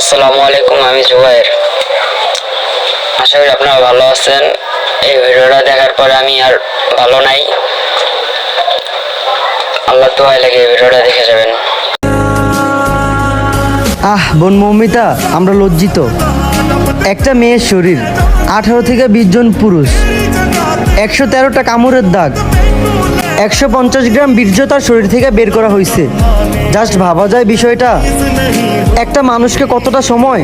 আসসালামু আলাইকুম, আমি জুবাইর। আশা করি আপনারা ভালো আছেন। এই ভিডিওটা দেখার পরে আমি আর ভালো নাই। আল্লাহ দোয়ায় লাগে এই ভিডিওটা দেখে যাবেন। বোন মৌমিতা, আমরা লজ্জিত। একটা মেয়ের শরীর, 18 থেকে 20 জন পুরুষ, 113টা কামড়ের দাগ, 150 গ্রাম বীর্য তার শরীর থেকে বের করা হয়েছে। জাস্ট ভাবা যায় বিষয়টা। একটা মানুষকে কতটা সময়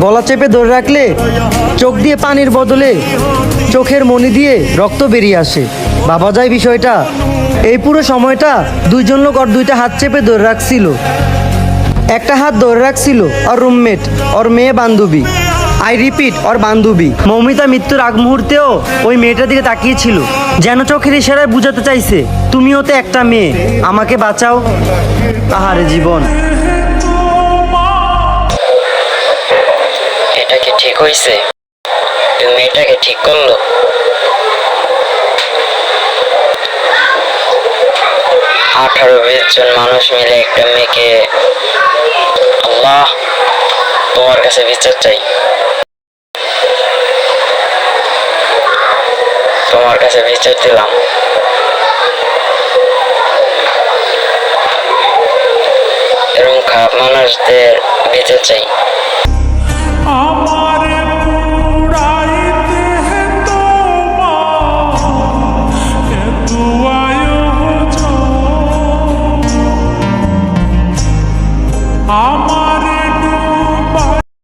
গলা চেপে ধরে রাখলে চোখ দিয়ে পানির বদলে চোখের মনি দিয়ে রক্ত বেরিয়ে আসে। ভাবা যায় বিষয়টা। এই পুরো সময়টা দুইজন লোক ওর দুইটা হাত চেপে ধরে রাখছিল। একটা হাত ধরে রাখছিল ওর রুমমেট, ওর মেয়ে বান্ধবী। আই রিপিট, ওর বান্ধবী। মৌমিতা মৃত্যুর আগ মুহূর্তেও ওই মেয়েটার দিকে তাকিয়েছিল, যেন চোখের ইশারায় বুঝাতে চাইছে, তুমিও তো একটা মেয়ে, আমাকে বাঁচাও। আহারে জীবন। এটা কি ঠিক হয়েছে? তুমি মেয়েটাকে ঠিক করলো? 18-20 জন মানুষ মিলে একটা মেয়েকে, আল্লাহ তোমার কাছে বিচার চাই, তোমার কাছে বিচার দিলাম। এরকম খারাপ মানুষদের বিচার চাই।